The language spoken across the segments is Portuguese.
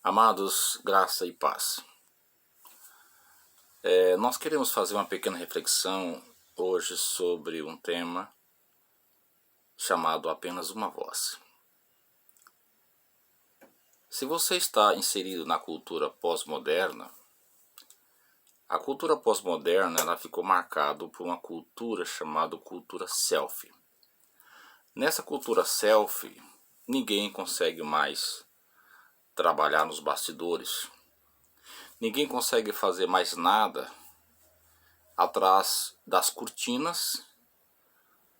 Amados, graça e paz. Nós queremos fazer uma pequena reflexão hoje sobre um tema chamado Apenas uma Voz. Se você está inserido na cultura pós-moderna, a cultura pós-moderna ela ficou marcada por uma cultura chamada cultura selfie. Nessa cultura selfie, ninguém consegue mais trabalhar nos bastidores. Ninguém consegue fazer mais nada atrás das cortinas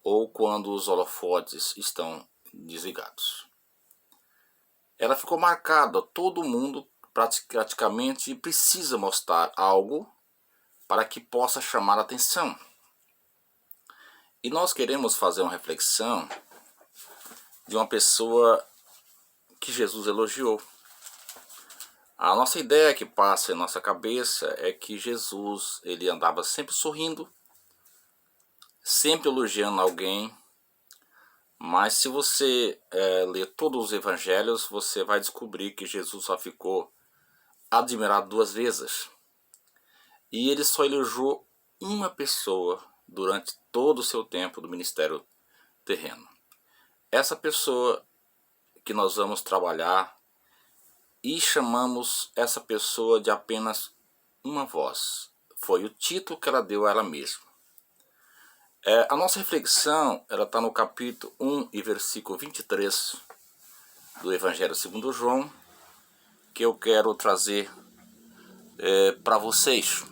ou quando os holofotes estão desligados. Ela ficou marcada, todo mundo praticamente precisa mostrar algo para que possa chamar a atenção. E nós queremos fazer uma reflexão de uma pessoa que Jesus elogiou. A nossa ideia que passa em nossa cabeça é que Jesus ele andava sempre sorrindo, sempre elogiando alguém, mas se você ler todos os evangelhos, você vai descobrir que Jesus só ficou admirado 2 vezes. E ele só elogiou uma pessoa durante todo o seu tempo do ministério terreno. Essa pessoa que nós vamos trabalhar e chamamos essa pessoa de apenas uma voz. Foi o título que ela deu a ela mesma. A nossa reflexão está no capítulo 1 e versículo 23 do Evangelho segundo João, que eu quero trazer para vocês.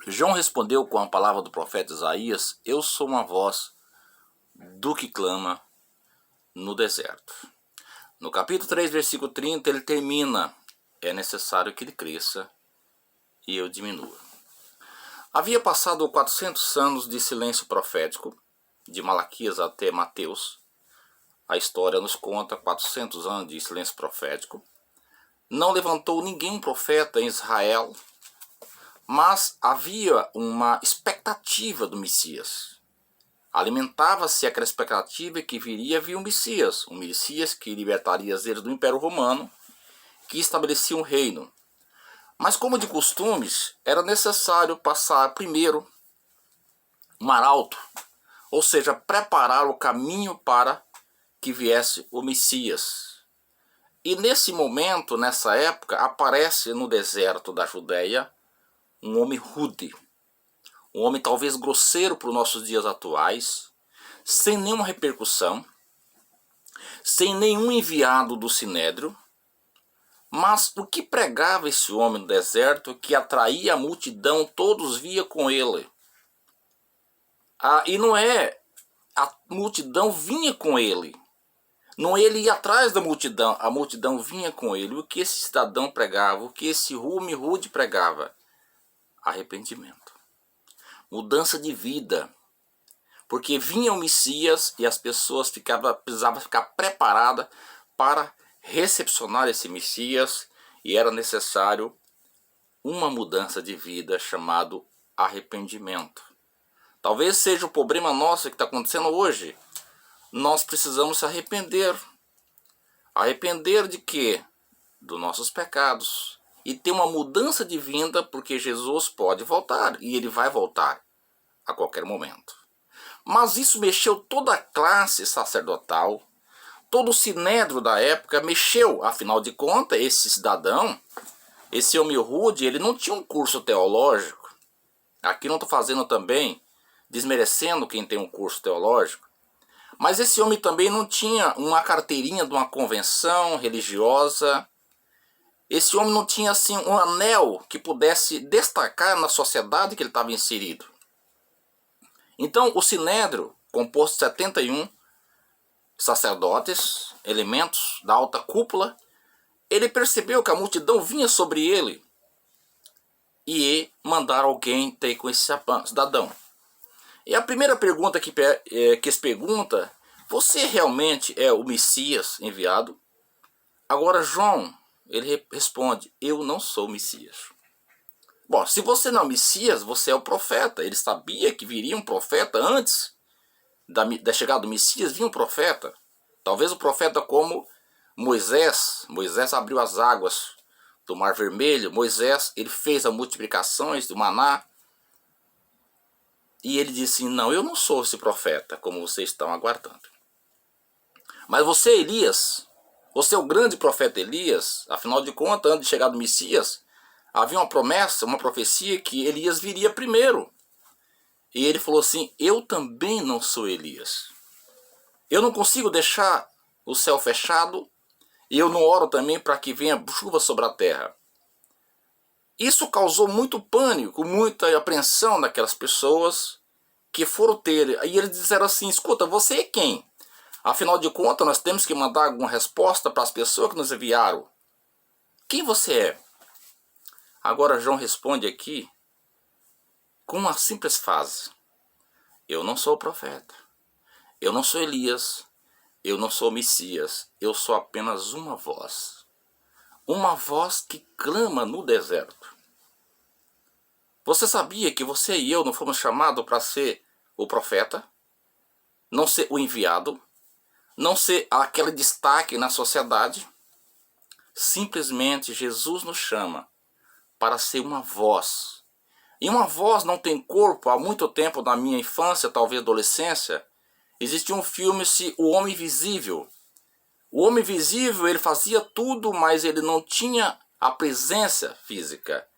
João respondeu com a palavra do profeta Isaías: eu sou uma voz do que clama no deserto. No capítulo 3, versículo 30, ele termina: é necessário que ele cresça e eu diminua. Havia passado 400 anos de silêncio profético, de Malaquias até Mateus. A história nos conta 400 anos de silêncio profético. Não levantou ninguém profeta em Israel, mas havia uma expectativa do Messias. Alimentava-se aquela expectativa que viria vir um Messias que libertaria eles do Império Romano, que estabelecia um reino. Mas como de costumes, era necessário passar primeiro um arauto, ou seja, preparar o caminho para que viesse o Messias. E nesse momento, nessa época, aparece no deserto da Judéia um homem rude, um homem talvez grosseiro para os nossos dias atuais, sem nenhuma repercussão, sem nenhum enviado do Sinédrio. Mas o que pregava esse homem no deserto, que atraía a multidão, todos via com ele. E não é a multidão vinha com ele, não ele ia atrás da multidão, a multidão vinha com ele. O que esse cidadão pregava, o que esse homem rude pregava? Arrependimento, mudança de vida, porque vinha o Messias e as pessoas precisavam ficar preparadas para recepcionar esse Messias, e era necessário uma mudança de vida chamado arrependimento. Talvez seja o problema nosso que está acontecendo hoje. Nós precisamos se arrepender. Arrepender de quê? Dos nossos pecados. E ter uma mudança de vida, porque Jesus pode voltar, e ele vai voltar a qualquer momento. Mas isso mexeu toda a classe sacerdotal, todo o sinédrio da época mexeu. Afinal de contas, esse cidadão, esse homem rude, ele não tinha um curso teológico. Aqui não estou fazendo também, desmerecendo quem tem um curso teológico. Mas esse homem também não tinha uma carteirinha de uma convenção religiosa. Esse homem não tinha assim um anel que pudesse destacar na sociedade que ele estava inserido. Então o sinédrio, composto de 71 sacerdotes, elementos da alta cúpula, ele percebeu que a multidão vinha sobre ele e mandaram alguém ter com esse cidadão. E a primeira pergunta que se pergunta: você realmente é o Messias enviado? Agora João, ele responde: eu não sou o Messias. Bom, se você não é o Messias, você é o profeta. Ele sabia que viria um profeta antes da chegada do Messias, vinha um profeta. Talvez o profeta como Moisés abriu as águas do Mar Vermelho. Moisés, ele fez as multiplicações do maná. E ele disse, não, eu não sou esse profeta, como vocês estão aguardando. Mas você, Elias, você é o grande profeta Elias. Afinal de contas, antes de chegar do Messias, havia uma promessa, uma profecia que Elias viria primeiro. E ele falou assim, eu também não sou Elias. Eu não consigo deixar o céu fechado e eu não oro também para que venha chuva sobre a terra. Isso causou muito pânico, muita apreensão daquelas pessoas que foram ter. E eles disseram assim, escuta, você é quem? Afinal de contas, nós temos que mandar alguma resposta para as pessoas que nos enviaram. Quem você é? Agora João responde aqui com uma simples frase. Eu não sou o profeta. Eu não sou Elias. Eu não sou o Messias. Eu sou apenas uma voz. Uma voz que clama no deserto. Você sabia que você e eu não fomos chamados para ser o profeta? Não ser o enviado? Não ser aquele destaque na sociedade? Simplesmente Jesus nos chama para ser uma voz. E uma voz não tem corpo. Há muito tempo, na minha infância, talvez adolescência, existia um filme, O Homem Invisível. O Homem Invisível, ele fazia tudo, mas ele não tinha a presença física.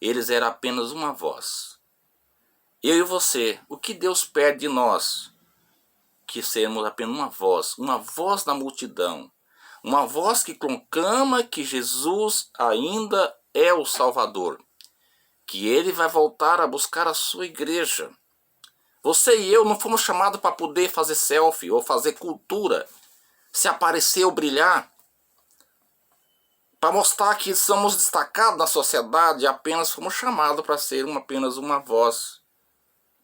Eles eram apenas uma voz. Eu e você, o que Deus pede de nós? Que sermos apenas uma voz na multidão. Uma voz que conclama que Jesus ainda é o Salvador. Que Ele vai voltar a buscar a sua igreja. Você e eu não fomos chamados para poder fazer selfie ou fazer cultura. Se aparecer ou brilhar. Para mostrar que somos destacados na sociedade, apenas fomos chamados para ser apenas uma voz.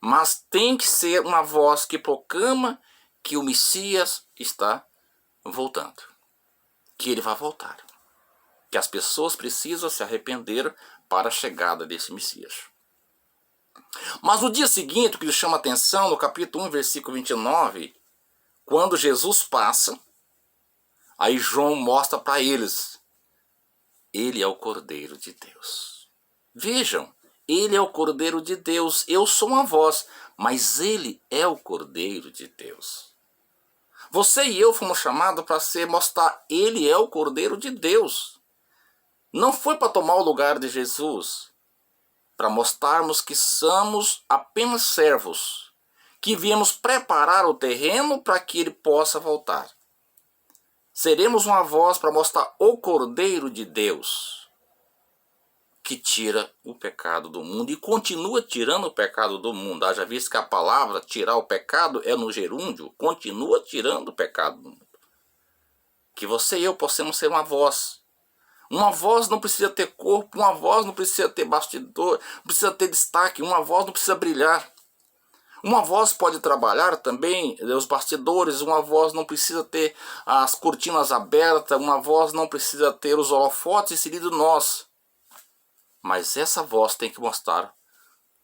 Mas tem que ser uma voz que proclama que o Messias está voltando. Que ele vai voltar. Que as pessoas precisam se arrepender para a chegada desse Messias. Mas no dia seguinte, o que chama a atenção, no capítulo 1, versículo 29, quando Jesus passa, aí João mostra para eles, ele é o Cordeiro de Deus. Vejam, ele é o Cordeiro de Deus, eu sou uma voz, mas ele é o Cordeiro de Deus. Você e eu fomos chamados para mostrar, ele é o Cordeiro de Deus. Não foi para tomar o lugar de Jesus, para mostrarmos que somos apenas servos, que viemos preparar o terreno para que ele possa voltar. Seremos uma voz para mostrar o Cordeiro de Deus, que tira o pecado do mundo e continua tirando o pecado do mundo. Haja visto que a palavra tirar o pecado é no gerúndio, continua tirando o pecado do mundo. Que você e eu possamos ser uma voz. Uma voz não precisa ter corpo, uma voz não precisa ter bastidor, não precisa ter destaque, uma voz não precisa brilhar. Uma voz pode trabalhar também os bastidores, uma voz não precisa ter as cortinas abertas, uma voz não precisa ter os holofotes inseridos nós. Mas essa voz tem que mostrar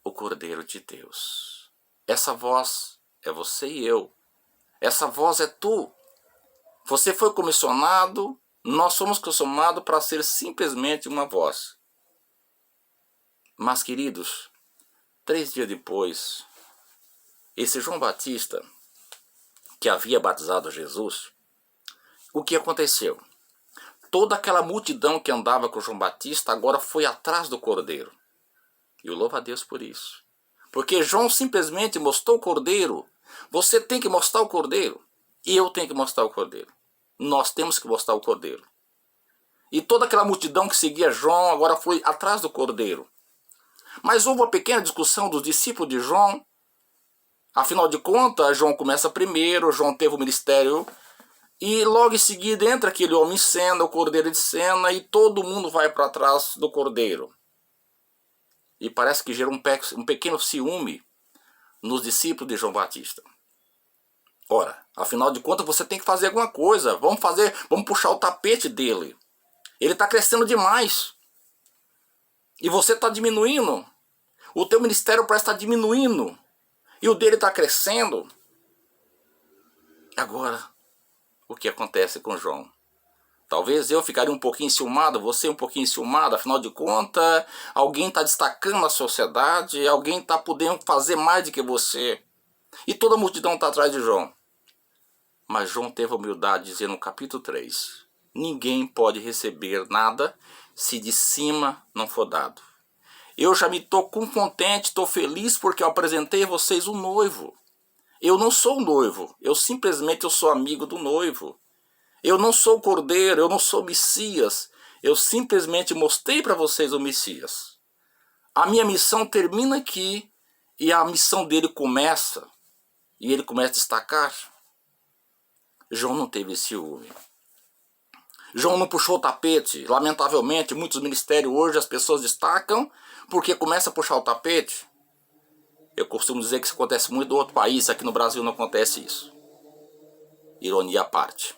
o Cordeiro de Deus. Essa voz é você e eu. Essa voz é tu. Você foi comissionado, nós somos comissionados para ser simplesmente uma voz. Mas, queridos, 3 dias depois, esse João Batista, que havia batizado Jesus, o que aconteceu? Toda aquela multidão que andava com João Batista agora foi atrás do Cordeiro. E eu louvo a Deus por isso. Porque João simplesmente mostrou o Cordeiro. Você tem que mostrar o Cordeiro. E eu tenho que mostrar o Cordeiro. Nós temos que mostrar o Cordeiro. E toda aquela multidão que seguia João agora foi atrás do Cordeiro. Mas houve uma pequena discussão dos discípulos de João. Afinal de contas, João começa primeiro, João teve o ministério. E logo em seguida entra aquele homem em cena, o Cordeiro de cena, e todo mundo vai para trás do Cordeiro. E parece que gera um pequeno ciúme nos discípulos de João Batista. Ora, afinal de contas você tem que fazer alguma coisa. Vamos puxar o tapete dele. Ele está crescendo demais. E você está diminuindo. O teu ministério parece estar diminuindo. E o dele está crescendo. Agora, o que acontece com João? Talvez eu ficaria um pouquinho enciumado, você um pouquinho enciumado, afinal de contas, alguém está destacando na sociedade, alguém está podendo fazer mais do que você. E toda a multidão está atrás de João. Mas João teve a humildade de dizer no capítulo 3, ninguém pode receber nada se de cima não for dado. Eu já me estou contente, estou feliz porque eu apresentei a vocês o noivo. Eu não sou o noivo, eu simplesmente sou amigo do noivo. Eu não sou o cordeiro, eu não sou o Messias. Eu simplesmente mostrei para vocês o Messias. A minha missão termina aqui e a missão dele começa. E ele começa a destacar. João não teve ciúme. João não puxou o tapete. Lamentavelmente, muitos ministérios hoje as pessoas destacam porque começa a puxar o tapete. Eu costumo dizer que isso acontece muito em outro país, aqui no Brasil não acontece isso. Ironia à parte.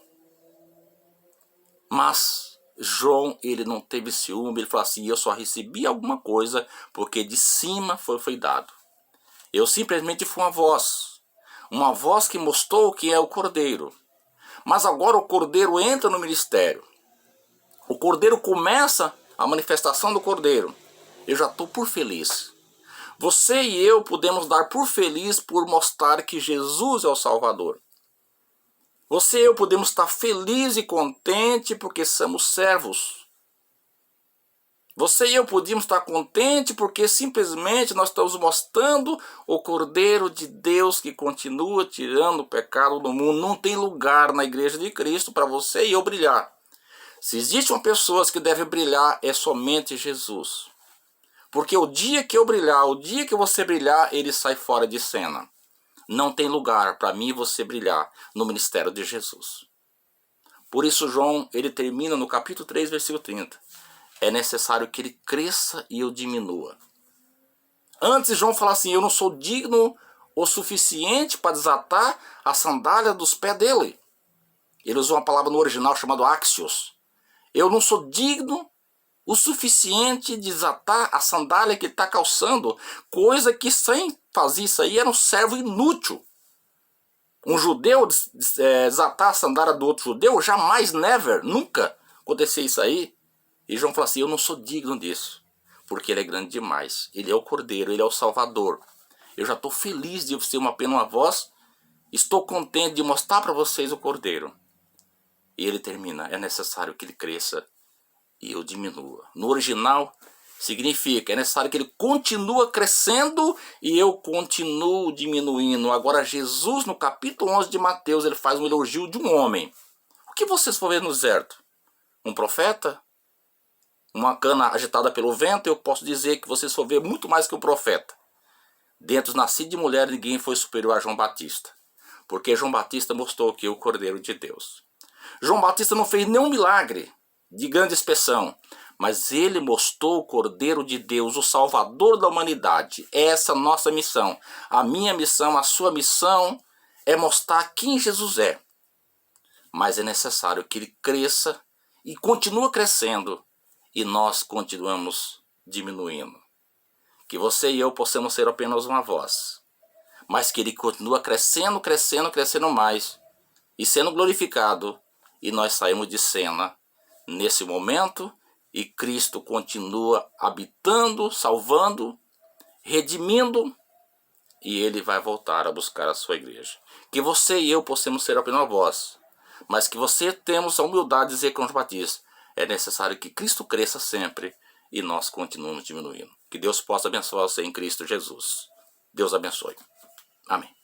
Mas João, ele não teve ciúme, ele falou assim, eu só recebi alguma coisa porque de cima foi dado. Eu simplesmente fui uma voz que mostrou quem é o Cordeiro. Mas agora o Cordeiro entra no ministério. O Cordeiro começa a manifestação do Cordeiro. Eu já estou por feliz. Você e eu podemos dar por feliz por mostrar que Jesus é o Salvador. Você e eu podemos estar felizes e contentes porque somos servos. Você e eu podíamos estar contentes porque simplesmente nós estamos mostrando o Cordeiro de Deus que continua tirando o pecado do mundo. Não tem lugar na igreja de Cristo para você e eu brilhar. Se existe uma pessoa que deve brilhar é somente Jesus. Porque o dia que eu brilhar, o dia que você brilhar, ele sai fora de cena. Não tem lugar para mim e você brilhar no ministério de Jesus. Por isso João, ele termina no capítulo 3, versículo 30. É necessário que ele cresça e eu diminua. Antes João fala assim, eu não sou digno o suficiente para desatar a sandália dos pés dele. Ele usou uma palavra no original chamada axios. Eu não sou digno o suficiente de desatar a sandália que ele está calçando, coisa que sem fazer isso aí era um servo inútil. Um judeu desatar a sandália do outro judeu, jamais, never, nunca acontecia isso aí. E João fala assim, eu não sou digno disso, porque ele é grande demais. Ele é o Cordeiro, ele é o Salvador. Eu já estou feliz de ser apenas uma voz, estou contente de mostrar para vocês o Cordeiro. E ele termina, é necessário que ele cresça e eu diminua. No original, significa, é necessário que ele continue crescendo e eu continuo diminuindo. Agora Jesus, no capítulo 11 de Mateus, ele faz um elogio de um homem. O que vocês vão ver no deserto? Um profeta? Uma cana agitada pelo vento? Eu posso dizer que vocês vão ver muito mais que um profeta. Dentro do nascido de mulher, ninguém foi superior a João Batista. Porque João Batista mostrou que o Cordeiro de Deus. João Batista não fez nenhum milagre de grande expressão, mas ele mostrou o Cordeiro de Deus, o Salvador da humanidade. Essa é a nossa missão. A minha missão, a sua missão é mostrar quem Jesus é. Mas é necessário que ele cresça e continue crescendo e nós continuamos diminuindo. Que você e eu possamos ser apenas uma voz, mas que ele continue crescendo, crescendo, crescendo mais e sendo glorificado e nós saímos de cena nesse momento e Cristo continua habitando, salvando, redimindo e ele vai voltar a buscar a sua igreja. Que você e eu possamos ser apenas uma voz, mas que você temos a humildade de dizer com João Batista, é necessário que Cristo cresça sempre e nós continuamos diminuindo. Que Deus possa abençoar você em Cristo Jesus. Deus abençoe. Amém.